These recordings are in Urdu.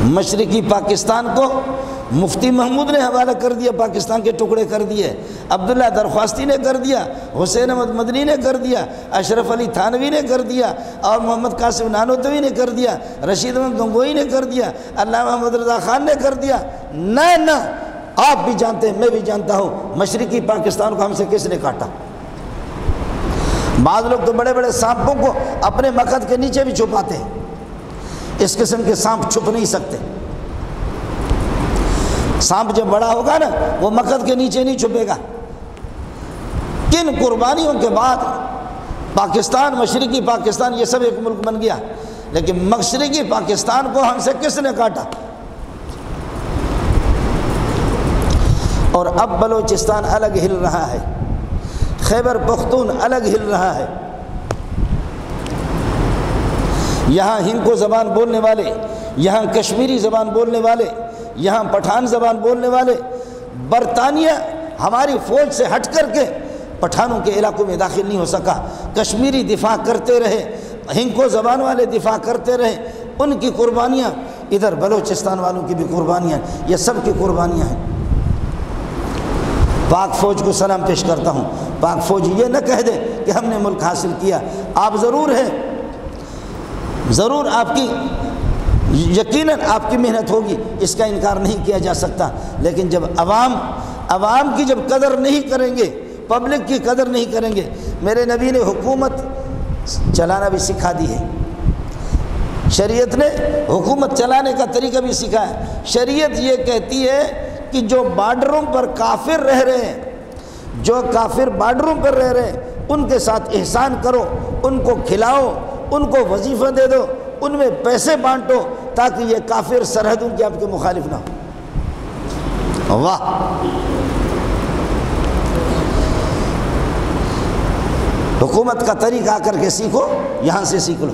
مشرقی پاکستان کو مفتی محمود نے حوالہ کر دیا، پاکستان کے ٹکڑے کر دیے، عبداللہ درخواستی نے کر دیا، حسین احمد مدنی نے کر دیا، اشرف علی تھانوی نے کر دیا، اور محمد قاسم نانوتوی نے کر دیا، رشید احمد گنگوئی نے کر دیا، علامہ محمد رضا خان نے کر دیا۔ نہ آپ بھی جانتے ہیں، میں بھی جانتا ہوں، مشرقی پاکستان کو ہم سے کس نے کاٹا؟ بعض لوگ تو بڑے بڑے سانپوں کو اپنے مقد کے نیچے بھی چھپاتے ہیں، اس قسم کے سانپ چھپ نہیں سکتے۔ سانپ جب بڑا ہوگا نا وہ مقد کے نیچے نہیں چھپے گا۔ کن قربانیوں کے بعد پاکستان، مشرقی پاکستان یہ سب ایک ملک بن گیا، لیکن مشرقی پاکستان کو ہم سے کس نے کاٹا؟ اور اب بلوچستان الگ ہل رہا ہے، خیبر پختون الگ ہل رہا ہے۔ یہاں ہندکو زبان بولنے والے، یہاں کشمیری زبان بولنے والے، یہاں پٹھان زبان بولنے والے، برطانیہ ہماری فوج سے ہٹ کر کے پٹھانوں کے علاقوں میں داخل نہیں ہو سکا۔ کشمیری دفاع کرتے رہے، ہندکو زبان والے دفاع کرتے رہے، ان کی قربانیاں، ادھر بلوچستان والوں کی بھی قربانیاں، یہ سب کی قربانیاں ہیں۔ پاک فوج کو سلام پیش کرتا ہوں۔ پاک فوج یہ نہ کہہ دے کہ ہم نے ملک حاصل کیا، آپ ضرور ہیں، ضرور آپ کی، یقیناً آپ کی محنت ہوگی، اس کا انکار نہیں کیا جا سکتا، لیکن جب عوام کی جب قدر نہیں کریں گے، پبلک کی قدر نہیں کریں گے۔ میرے نبی نے حکومت چلانا بھی سکھا دی ہے، شریعت نے حکومت چلانے کا طریقہ بھی سکھا ہے۔ شریعت یہ کہتی ہے کہ جو بارڈروں پر کافر رہ رہے ہیں، جو کافر بارڈروں پر رہ رہے ہیں، ان کے ساتھ احسان کرو، ان کو کھلاؤ، ان کو وظیفہ دے دو، ان میں پیسے بانٹو، تاکہ یہ کافر سرحدوں کے آپ کے مخالف نہ ہو۔ واہ! حکومت کا طریقہ آ کر کے سیکھو، یہاں سے سیکھ لو۔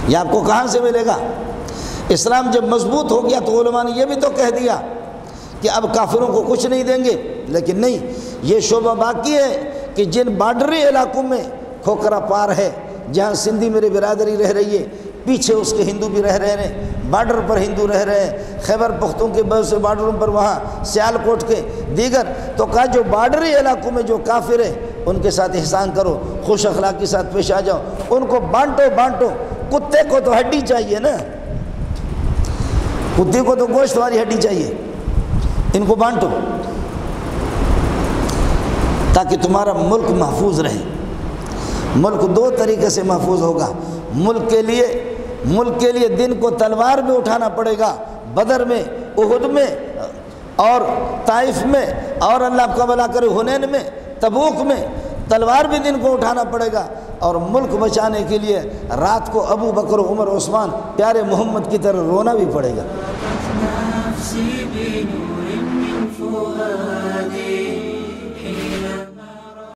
یہ آپ کو کہاں سے ملے گا؟ اسلام جب مضبوط ہو گیا تو علماء نے یہ بھی تو کہہ دیا کہ اب کافروں کو کچھ نہیں دیں گے، لیکن نہیں، یہ شعبہ باقی ہے کہ جن بارڈری علاقوں میں کھوکھرا پار ہے، جہاں سندھی میری برادری رہ رہی ہے، پیچھے اس کے ہندو بھی رہ رہے ہیں، بارڈر پر ہندو رہ رہے ہیں، خیبر پختون کے بہت سے بارڈروں پر، وہاں سیالکوٹ کے دیگر، تو کہا جو بارڈری علاقوں میں جو کافر ہے ان کے ساتھ احسان کرو، خوش اخلاقی کے ساتھ پیش آ جاؤ، ان کو بانٹو۔ کتے کو تو ہڈی چاہیے نا، کتے کو تو گوشت والی ہڈی چاہیے، ان کو بانٹو تاکہ تمہارا ملک محفوظ رہے۔ ملک دو طریقے سے محفوظ ہوگا۔ ملک کے لیے دن کو تلوار بھی اٹھانا پڑے گا، بدر میں، احد میں اور طائف میں، اور اللہ آپ کا بھلا کرے حنین میں، تبوک میں، تلوار بھی دن کو اٹھانا پڑے گا، اور ملک بچانے کے لیے رات کو ابو بکر، عمر، عثمان، پیارے محمد کی طرح رونا بھی پڑے گا۔